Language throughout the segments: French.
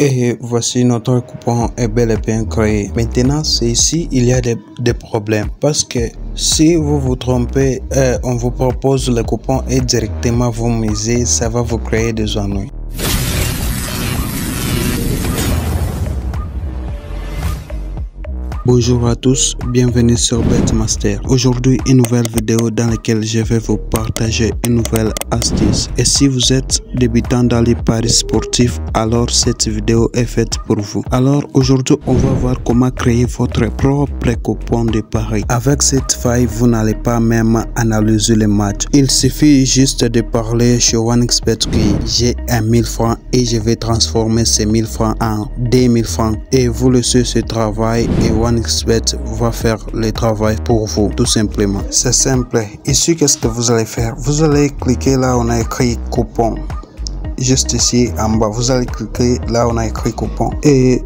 Et voici notre coupon est bel et bien créé. Maintenant, c'est ici, il y a des problèmes. Parce que si vous vous trompez, on vous propose le coupon et directement vous misez, ça va vous créer des ennuis. Bonjour à tous, bienvenue sur BetMaster. Aujourd'hui, une nouvelle vidéo dans laquelle je vais vous partager une nouvelle astuce. Et si vous êtes débutant dans les paris sportifs, alors cette vidéo est faite pour vous. Alors aujourd'hui, on va voir comment créer votre propre coupon de paris. Avec cette faille, vous n'allez pas même analyser les matchs. Il suffit juste de parler chez OneXBet que j'ai 1000 francs et je vais transformer ces 1000 francs en 2000 francs. Et vous laissez ce travail et OneXBet va faire le travail pour vous, tout simplement. C'est simple. Ici, qu'est-ce que vous allez faire? Vous allez cliquer là où on a écrit coupon. Juste ici en bas, vous allez cliquer là où on a écrit coupon. Et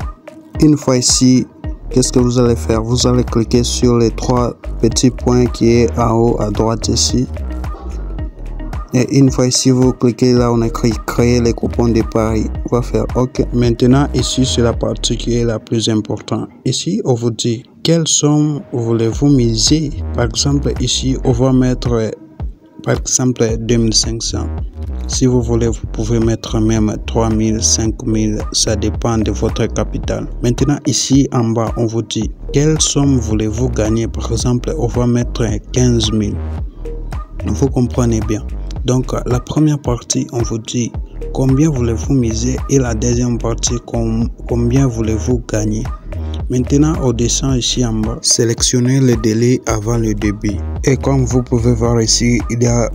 une fois ici, qu'est-ce que vous allez faire? Vous allez cliquer sur les trois petits points qui est en haut à droite ici. Et une fois ici, vous cliquez là où on a écrit créer les coupons de paris. On va faire OK. Maintenant, ici, c'est la partie qui est la plus importante. Ici, on vous dit quelle somme voulez-vous miser. Par exemple, ici, on va mettre, par exemple, 2500. Si vous voulez, vous pouvez mettre même 3000, 5000. Ça dépend de votre capital. Maintenant, ici, en bas, on vous dit quelle somme voulez-vous gagner. Par exemple, on va mettre 15 000. Vous comprenez bien. Donc, la première partie, on vous dit combien voulez-vous miser et la deuxième partie, combien voulez-vous gagner. Maintenant, on descend ici en bas. Sélectionnez le délai avant le début. Et comme vous pouvez voir ici, il y a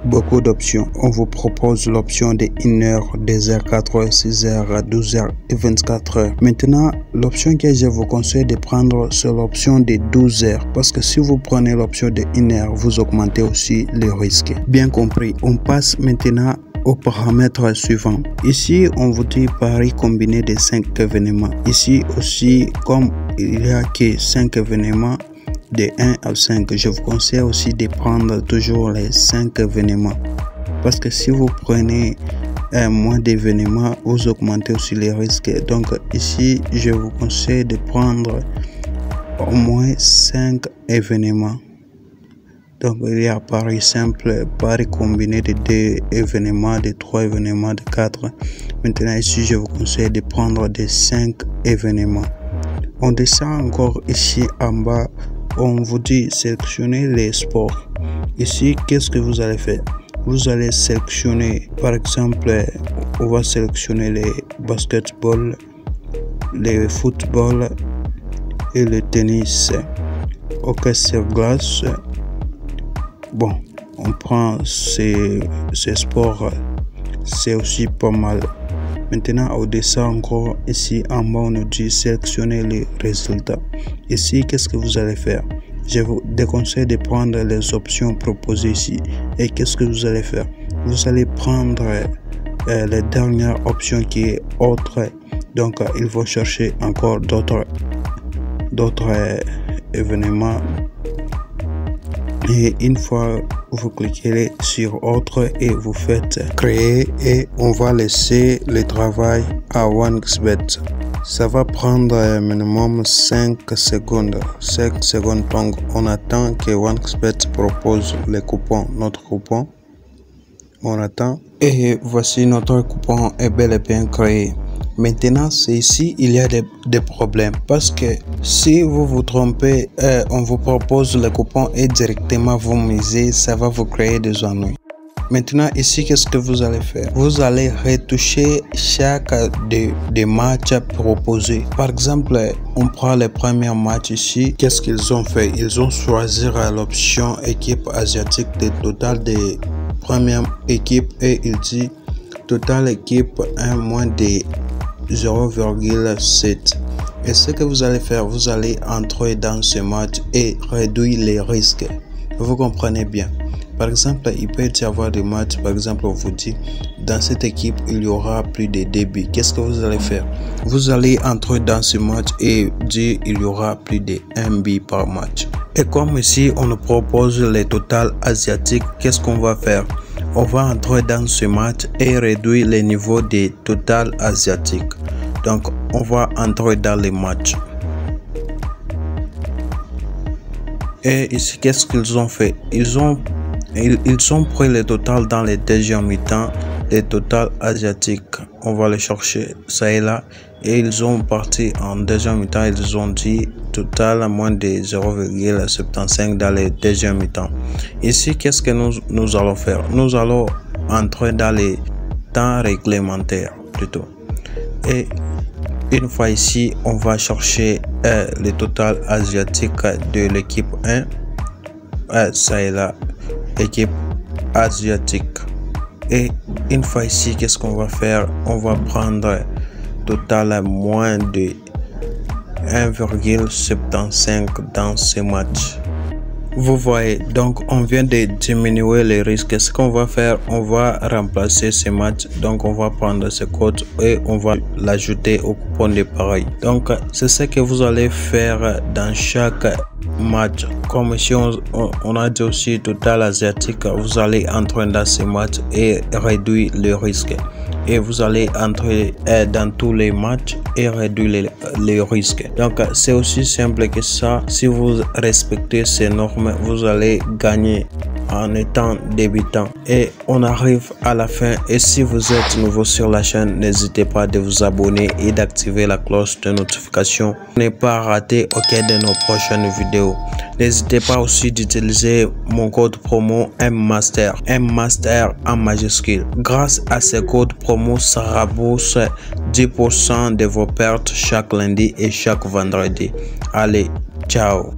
beaucoup d'options. On vous propose l'option de 1 heure, 2 heures, 4 heures, 6 heures, 12 heures et 24 heures. Maintenant, l'option que je vous conseille de prendre, c'est l'option de 12 heures. Parce que si vous prenez l'option de 1 heure, vous augmentez aussi le risque. Bien compris. On passe maintenant aux paramètres suivants. Ici, on vous dit paris combiné de 5 événements. Ici aussi, comme il n'y a que 5 événements, de 1 à 5, je vous conseille aussi de prendre toujours les 5 événements. Parce que si vous prenez moins d'événements, vous augmentez aussi les risques. Donc ici, je vous conseille de prendre au moins 5 événements. Donc il y a paris simple, paris combiné de 2 événements, de 3 événements, de 4. Maintenant ici, je vous conseille de prendre des 5 événements. On descend encore ici en bas. On vous dit sélectionner les sports. Ici, qu'est-ce que vous allez faire? Vous allez sélectionner, par exemple, on va sélectionner les basketball, les football et le tennis. Ok, sur glace. Bon, on prend ces sports, c'est aussi pas mal. Maintenant, on descend encore ici en bas, on nous dit sélectionner les résultats. Ici, qu'est-ce que vous allez faire? Je vous déconseille de prendre les options proposées ici. Et qu'est-ce que vous allez faire? Vous allez prendre la dernière option qui est autre. Donc, il faut chercher encore d'autres événements. Et une fois vous cliquez sur autre et vous faites créer et on va laisser le travail à OneXBet. Ça va prendre minimum 5 secondes. 5 secondes, donc on attend que OneXBet propose le coupon, notre coupon. On attend. Et voici notre coupon est bel et bien créé. Maintenant, c'est ici, il y a des problèmes. Parce que si vous vous trompez, on vous propose le coupon et directement vous misez, ça va vous créer des ennuis. Maintenant, ici, qu'est-ce que vous allez faire? Vous allez retoucher chaque des matchs proposés. Par exemple, on prend les premiers matchs ici. Qu'est-ce qu'ils ont fait? Ils ont choisi l'option équipe asiatique de total des premières équipes et il dit total équipe 1 moins de 0,7. Et ce que vous allez faire, vous allez entrer dans ce match et réduire les risques. Vous comprenez bien. Par exemple, il peut y avoir des matchs, par exemple, on vous dit, dans cette équipe, il y aura plus de débits. Qu'est-ce que vous allez faire? Vous allez entrer dans ce match et dire il y aura plus de 1 but par match. Et comme ici, on nous propose les totals asiatiques, qu'est-ce qu'on va faire? On va entrer dans ce match et réduire les niveaux des total asiatiques. Donc on va entrer dans les matchs. Et ici, qu'est-ce qu'ils ont fait? Ils ont pris le total dans les deuxièmes mi-temps, les total asiatiques. On va les chercher ça et là. Et ils ont parti en deuxième mi-temps. Ils ont dit total à moins de 0,75 dans les deuxièmes mi-temps. Ici, qu'est-ce que nous allons faire? Nous allons entrer dans les temps réglementaires plutôt. Et une fois ici, on va chercher le total asiatique de l'équipe 1. Ça est là, équipe asiatique. Et une fois ici, qu'est-ce qu'on va faire? On va prendre total à moins de 1,75 dans ce match. Vous voyez, donc on vient de diminuer les risques. Ce qu'on va faire, on va remplacer ce match. Donc on va prendre ce code et on va l'ajouter au coupon de pareil. Donc c'est ce que vous allez faire dans chaque match. Comme si on a dit aussi total asiatique, vous allez entrer dans ce match et réduire le risque. Et vous allez entrer dans tous les matchs et réduire les risques. Donc c'est aussi simple que ça. Si vous respectez ces normes, vous allez gagner en étant débutant. Et on arrive à la fin. Et si vous êtes nouveau sur la chaîne, n'hésitez pas de vous abonner et d'activer la cloche de notification pour ne pas rater aucun de nos prochaines vidéos. N'hésitez pas aussi d'utiliser mon code promo MMaster en majuscule. Grâce à ce code promo, ça rembourse 10% de vos pertes chaque lundi et chaque vendredi. Allez, ciao!